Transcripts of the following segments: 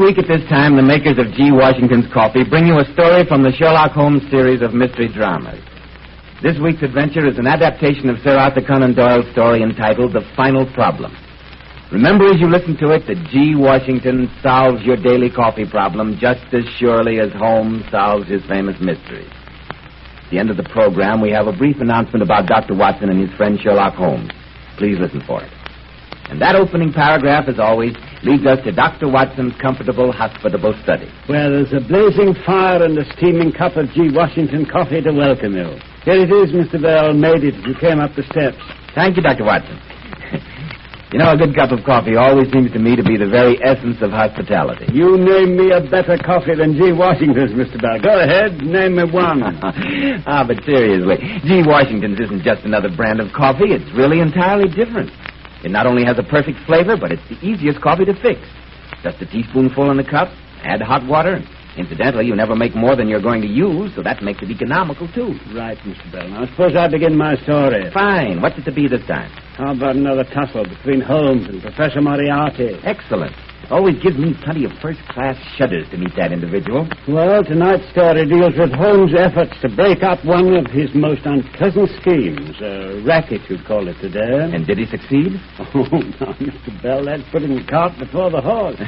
week at this time, the makers of G. Washington's Coffee bring you a story from the Sherlock Holmes series of mystery dramas. This week's adventure is an adaptation of Sir Arthur Conan Doyle's story entitled The Final Problem. Remember as you listen to it that G. Washington solves your daily coffee problem just as surely as Holmes solves his famous mysteries. At the end of the program, we have a brief announcement about Dr. Watson and his friend Sherlock Holmes. Please listen for it. And that opening paragraph, as always, leads us to Dr. Watson's comfortable, hospitable study. Well, there's a blazing fire and a steaming cup of G. Washington coffee to welcome you. Here it is, Mr. Bell. Made it as you came up the steps. Thank you, Dr. Watson. You know, a good cup of coffee always seems to me to be the very essence of hospitality. You name me a better coffee than G. Washington's, Mr. Bell. Go ahead, name me one. But seriously, G. Washington's isn't just another brand of coffee. It's really entirely different. It not only has a perfect flavor, but it's the easiest coffee to fix. Just a teaspoonful in the cup, add hot water. Incidentally, you never make more than you're going to use, so that makes it economical, too. Right, Mr. Bell. Now, suppose I begin my story. Fine. What's it to be this time? How about another tussle between Holmes and Professor Moriarty? Excellent. Always gives me plenty of first-class shudders to meet that individual. Well, tonight's story deals with Holmes' efforts to break up one of his most unpleasant schemes. A racket, you'd call it today. And did he succeed? Oh, no, Mr. Bell, that's putting the cart before the horse.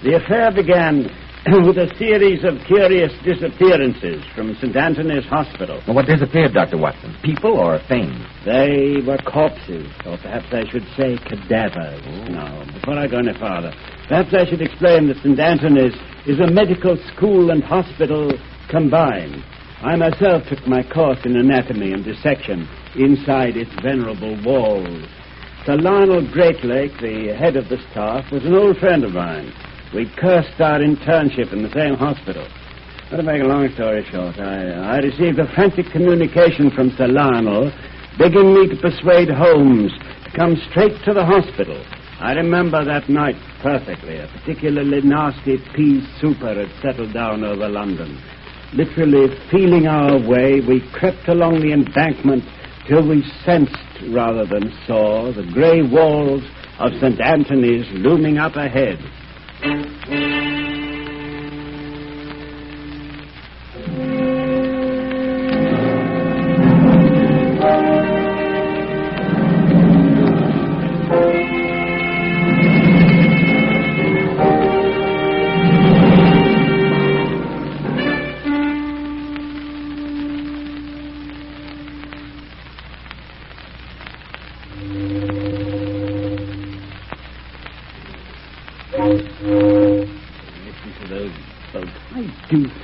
The affair began with a series of curious disappearances from St. Anthony's Hospital. Well, what disappeared, Dr. Watson? People or things? They were corpses, or perhaps I should say cadavers. Now, before I go any farther, perhaps I should explain that St. Anthony's is a medical school and hospital combined. I myself took my course in anatomy and dissection inside its venerable walls. Sir Lionel Greatlake, the head of the staff, was an old friend of mine. We cursed our internship in the same hospital. But to make a long story short, I received a frantic communication from Sir Lionel begging me to persuade Holmes to come straight to the hospital. I remember that night perfectly. A particularly nasty pea super had settled down over London. Literally feeling our way, we crept along the embankment till we sensed, rather than saw, the grey walls of St. Anthony's looming up ahead.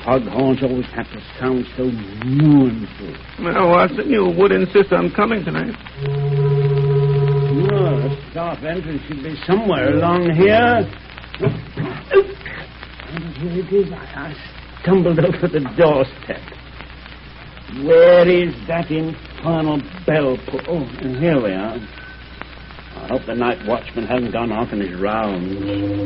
Foghorns always have to sound so mournful. Well, Watson, you would insist on coming tonight. No, the staff entrance should be somewhere along here. Here it is. I stumbled over the doorstep. Where is that infernal bell? Oh, and here we are. I hope the night watchman hasn't gone off in his rounds.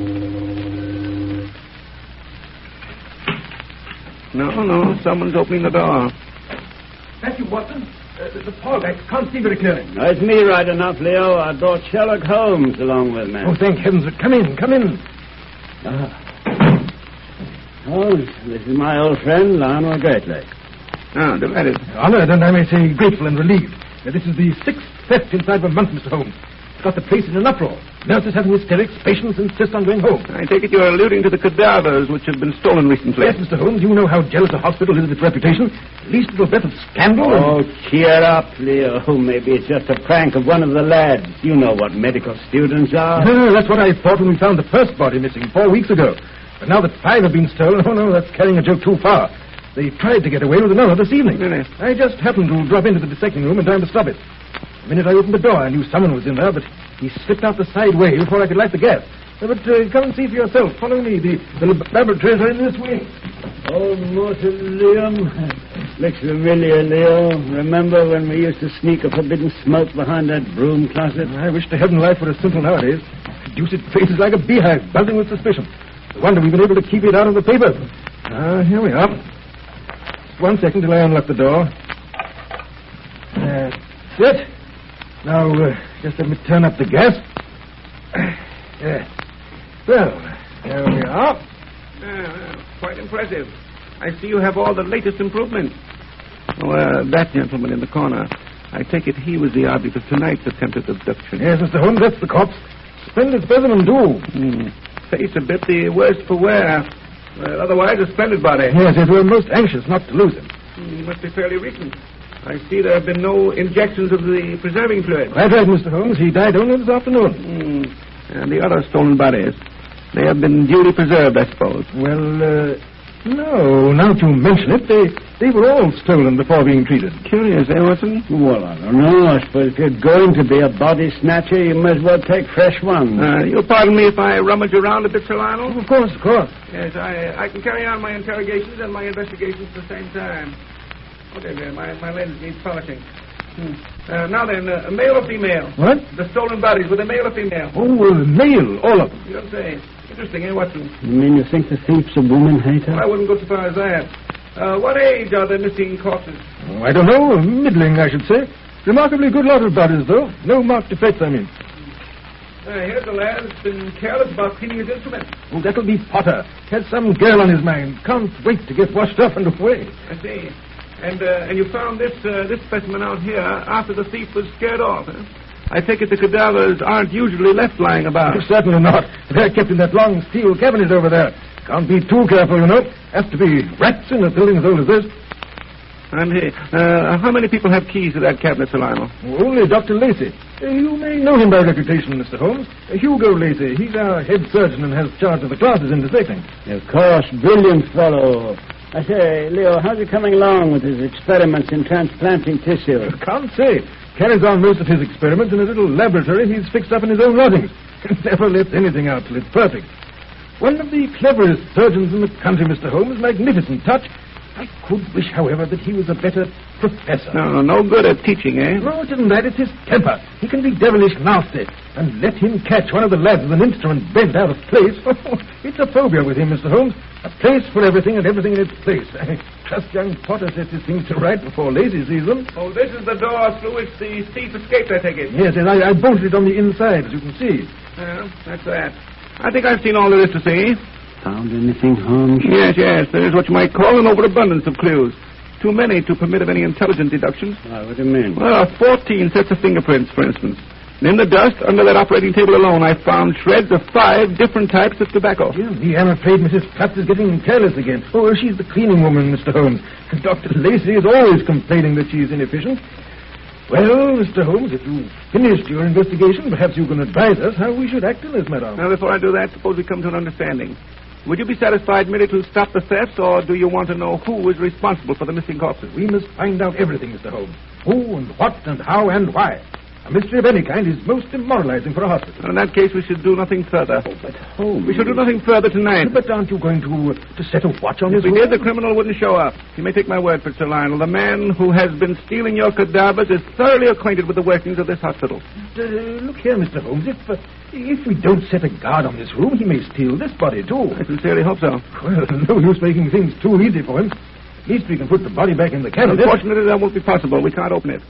No, someone's opening the door. Thank you, Watson. The fog, I can't see very clearly. No, it's me right enough, Leo. I brought Sherlock Holmes along with me. Oh, thank heavens. Come in. Oh, this is my old friend, Lionel Greatlake. Ah, delighted. Honored, and I may say grateful and relieved. This is the sixth theft inside of a month, Mr. Holmes. It's got the place in an uproar. Nurses having hysterics, patients insist on going home. I take it you're alluding to the cadavers which have been stolen recently. Yes, Mr. Holmes, you know how jealous a hospital is of its reputation. The least little bit of scandal... Oh, cheer up, Leo. Maybe it's just a prank of one of the lads. You know what medical students are. That's what I thought when we found the first body missing 4 weeks ago. But now that 5 have been stolen, oh, no, that's carrying a joke too far. They tried to get away with another this evening. Really? I just happened to drop into the dissecting room in time to stop it. The minute I opened the door, I knew someone was in there, but he slipped out the side way before I could light the gas. But come and see for yourself. Follow me. The laboratories are in this wing. Oh, mausoleum. Looks familiar, Leo. Remember when we used to sneak a forbidden smoke behind that broom closet? I wish to heaven life were as simple nowadays. Deuced faces like a beehive, buzzing with suspicion. No wonder we've been able to keep it out of the paper. Here we are. Just 1 second till I unlock the door. That's it. Now, just let me turn up the gas. Well, there we are. Quite impressive. I see you have all the latest improvements. That gentleman in the corner. I take it he was the object of tonight's attempted abduction. Yes, Mr. Holmes, that's the corpse. Splendid specimen, too. Face a bit the worse for wear. Otherwise, a splendid body. Yes, we're most anxious not to lose him. He must be fairly recent. I see there have been no injections of the preserving fluid. Quite right, Mr. Holmes. He died only this afternoon. And the other stolen bodies. They have been duly preserved, I suppose. Well, no. Now that you mention it, they were all stolen before being treated. Curious, Watson? Well, I don't know. I suppose if you're going to be a body snatcher, you might as well take fresh ones. You'll pardon me if I rummage around a bit, Sir Lionel? Of course. Yes, I can carry on my interrogations and my investigations at the same time. Okay, there. My lens needs polishing. Now then, male or female? What? The stolen bodies, were they male or female? Oh, male, all of them. You don't say. Interesting, Watson? You mean you think the thief's a woman hater? Well, I wouldn't go so far as that. What age are the missing corpses? Oh, I don't know. Middling, I should say. Remarkably good lot of bodies, though. No marked defects, I mean. Here's a lad who's been careless about cleaning his instruments. Oh, that'll be Potter. Has some girl on his mind. Can't wait to get washed up and away. I see. And you found this specimen out here after the thief was scared off, huh? I take it the cadavers aren't usually left lying about. Certainly not. They're kept in that long steel cabinet over there. Can't be too careful, you know. Has to be rats in a building as old as this. And how many people have keys to that cabinet, Sir Lionel? Only Dr. Lacey. You may know him by reputation, Mr. Holmes. Hugo Lacey. He's our head surgeon and has charge of the classes in dissecting. Of course, brilliant fellow. I say, Leo, how's he coming along with his experiments in transplanting tissue? Can't say. Carries on most of his experiments in a little laboratory he's fixed up in his own lodgings. Never lets anything out till it's perfect. One of the cleverest surgeons in the country, Mr. Holmes. Magnificent touch. I could wish, however, that he was a better professor. No good at teaching, eh? No, it isn't that. It's his temper. He can be devilish nasty. And let him catch one of the lads with an instrument bent out of place. It's a phobia with him, Mr. Holmes. A place for everything and everything in its place. I trust young Potter sets his things to right before Lacey sees them. Oh, this is the door through which the thief escaped, I take it. Yes, and I bolted it on the inside, as you can see. That's that. I think I've seen all there is to see. Found anything, Holmes? Yes. There is what you might call an overabundance of clues. Too many to permit of any intelligent deductions. What do you mean? Well, 14 sets of fingerprints, for instance. And in the dust, under that operating table alone, I found shreds of 5 different types of tobacco. Dear me, I'm afraid Mrs. Platts is getting careless again. Oh, she's the cleaning woman, Mr. Holmes. Dr. Lacey is always complaining that she's inefficient. Well, Mr. Holmes, if you've finished your investigation, perhaps you can advise us how we should act in this matter. Now, before I do that, suppose we come to an understanding. Would you be satisfied merely to stop the thefts, or do you want to know who is responsible for the missing corpses? We must find out everything, Mr. Holmes. Who and what and how and why. A mystery of any kind is most demoralizing for a hospital. In that case, we should do nothing further. Oh, but Holmes... We should do nothing further tonight. But aren't you going to set a watch on his If we room? did, the criminal wouldn't show up. You may take my word for it, Sir Lionel. The man who has been stealing your cadavers is thoroughly acquainted with the workings of this hospital. Look here, Mr. Holmes. If we don't set a guard on this room, he may steal this body, too. I sincerely hope so. Well, no use making things too easy for him. At least we can put the body back in the cabinet. Unfortunately, that won't be possible. We can't open it.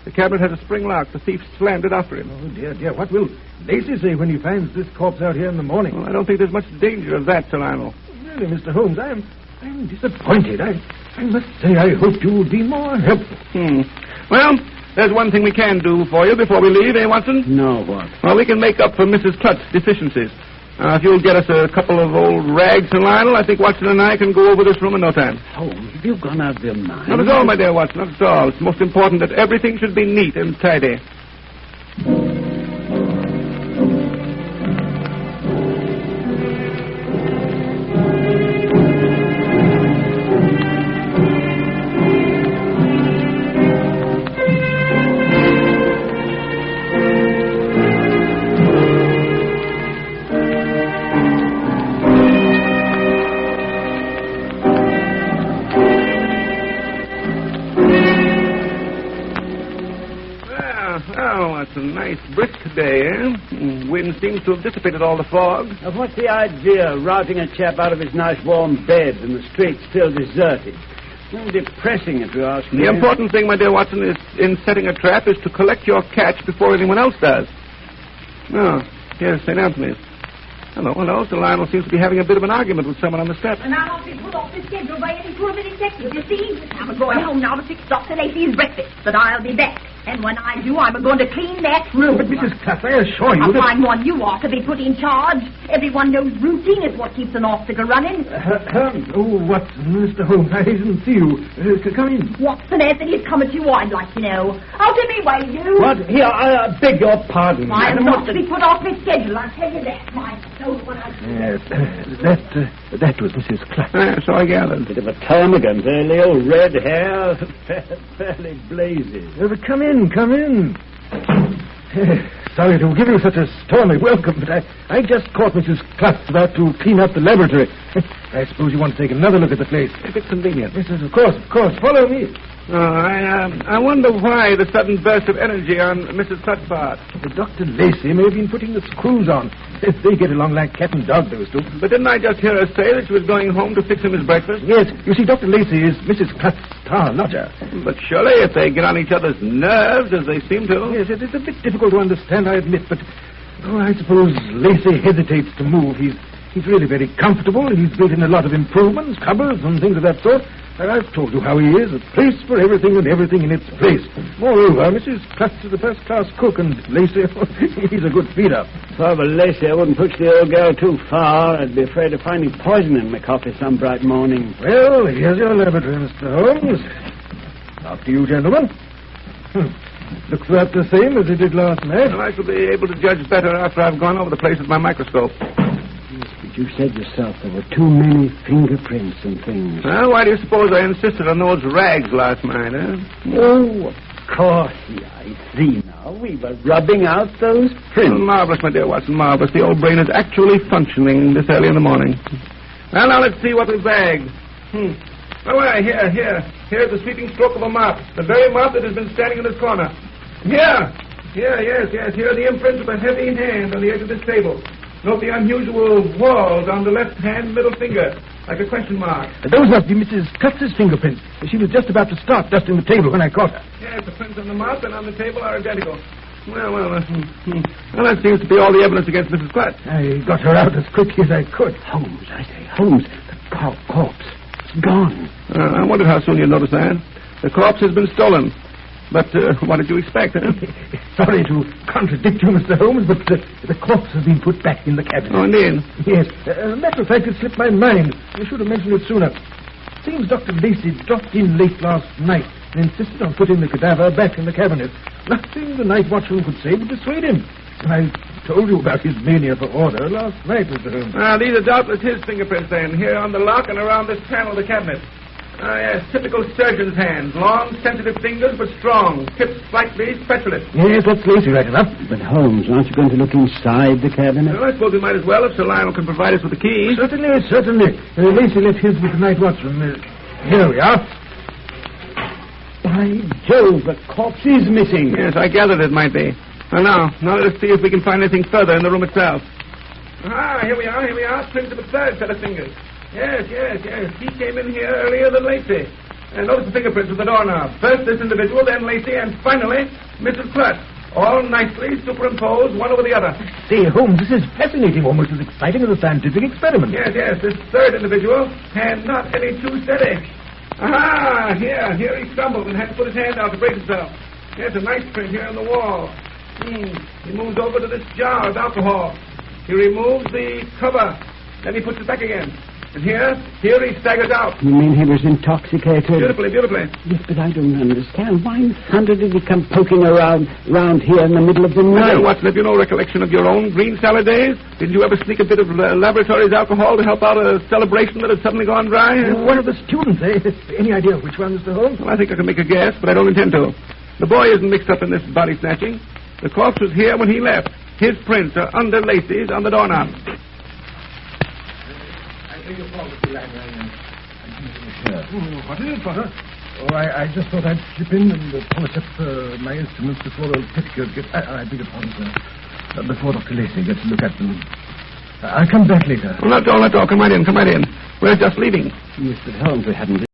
The cabinet has a spring lock. The thief slammed it after him. Oh, dear. What will Lacey say when he finds this corpse out here in the morning? Well, I don't think there's much danger of that, Sir Lionel. Really, Mr. Holmes, I'm disappointed. I must say I hoped you would be more helpful. Well, there's one thing we can do for you before we leave, eh, Watson? No, what? Well, we can make up for Mrs. Clutt's deficiencies. If you'll get us a couple of old rags, Sir Lionel, I think Watson and I can go over this room in no time. Holmes, have you gone out of your mind? Not at all, my dear Watson, not at all. It's most important that everything should be neat and tidy. It's a nice brisk day, eh? Wind seems to have dissipated all the fog. What's the idea of routing a chap out of his nice warm bed and the street still deserted? Depressing, if you ask me. The important thing, my dear Watson, is in setting a trap is to collect your catch before anyone else does. Oh, here's St. Anthony's. Hello. Sir Lionel seems to be having a bit of an argument with someone on the steps. And I'll not be put off the schedule by any poor minute seconds, you see. I'm going home now to fix Dr. Lacey's breakfast, but I'll be back. And when I do, I'm going to clean that room. But Mrs. Clough, I assure you A that... fine one you are to be put in charge. Everyone knows routine is what keeps an obstacle running. Watson, Mr. Holmes, I didn't see you. Come in. Watson, Anthony's come at you, I'd like to know. Out of me way, you. What? Here, I beg your pardon. I'm not to be put off my schedule, I'll tell you that. My soul, when I... Yes, that was Mrs. Clough. So I gathered. Bit of a termagant, little red hair, fairly blazing. Come in. Sorry to give you such a stormy welcome, but I just caught Mrs. Clough about to clean up the laboratory. I suppose you want to take another look at the place. If it's convenient. Yes, of course. Follow me. I wonder why the sudden burst of energy on Mrs. Clough's part. Dr. Lacey may have been putting the screws on. They get along like cat and dog, those two. But didn't I just hear her say that she was going home to fix him his breakfast? Yes. You see, Dr. Lacey is Mrs. Clough's star lodger. But surely if they get on each other's nerves, as they seem to... Yes, it's a bit difficult to understand, I admit, but... I suppose Lacey hesitates to move. He's really very comfortable. He's built in a lot of improvements, cupboards and things of that sort. And I've told you how he is, a place for everything and everything in its place. Moreover, Mrs. Clough is a first-class cook, and Lacey, he's a good feeder. Father Lacey, I wouldn't push the old girl too far. I'd be afraid of finding poison in my coffee some bright morning. Well, here's your laboratory, Mr. Holmes. After you, gentlemen. Looks about the same as it did last night. Well, I shall be able to judge better after I've gone over the place with my microscope. You said yourself there were too many fingerprints and things. Well, why do you suppose I insisted on those rags last night, eh? Oh, of course. Yeah, I see now. We were rubbing out those prints. Marvelous, my dear Watson, marvelous. The old brain is actually functioning this early in the morning. Well, now let's see what we've bagged. Oh, here's the sweeping stroke of a mop. The very mop that has been standing in this corner. Yes. Here are the imprints of a heavy hand on the edge of this table. Note the unusual whorls on the left-hand middle finger, like a question mark. Those must be Mrs. Clough's fingerprints. She was just about to start dusting the table when I caught her. Yes, the prints on the mop and on the table are identical. Well, that seems to be all the evidence against Mrs. Clough. I got her out as quickly as I could. Holmes, I say, Holmes, the corpse is gone. I wondered how soon you'd notice that. The corpse has been stolen. But what did you expect, huh? Sorry to contradict you, Mr. Holmes, but the corpse has been put back in the cabinet. Oh, indeed? Yes. As a matter of fact, it slipped my mind. I should have mentioned it sooner. Seems Dr. Lacey dropped in late last night and insisted on putting the cadaver back in the cabinet. Nothing the night watchman could say would dissuade him. I told you about his mania for order last night, Mr. Holmes. These are doubtless his fingerprints, then, here on the lock and around this panel of the cabinet. Yes, typical surgeon's hands. Long, sensitive fingers, but strong. Tipped slightly, specialist. Yes, that's Lacey right enough. But, Holmes, aren't you going to look inside the cabinet? Well, I suppose we might as well if Sir Lionel can provide us with the key. Certainly. Lacey left his with the night watchman. Here we are. By Jove, the corpse is missing. Yes, I gathered it might be. Now let us see if we can find anything further in the room itself. Here we are. Prints of a third set of fingers. Yes. He came in here earlier than Lacey. And notice the fingerprints of the doorknob. First this individual, then Lacey, and finally Mrs. Clough. All nicely superimposed one over the other. Say, Holmes, this is fascinating, almost as exciting as a scientific experiment. Yes. This third individual, hand not any too steady. Here he stumbled and had to put his hand out to break himself. Yes, a nice print here on the wall. He moves over to this jar of alcohol. He removes the cover. Then he puts it back again. And here he staggers out. You mean he was intoxicated? Beautifully. Yes, but I don't understand. Why in thunder did he come poking around here in the middle of the night? Watson, have you no recollection of your own green salad days? Didn't you ever sneak a bit of laboratory's alcohol to help out a celebration that had suddenly gone dry? One of the students, eh? Any idea which one, Mr. Holmes? Well, I think I can make a guess, but I don't intend to. The boy isn't mixed up in this body snatching. The corpse was here when he left. His prints are under Lacey's on the doorknob. What is it, Potter? I just thought I'd slip in and polish up my instruments before the petticoat gets... I beg your pardon, sir. Before Dr. Lacey gets to look at them. I'll come back later. Well, not all. Come right in. We're just leaving. Yes, but Holmes, we hadn't...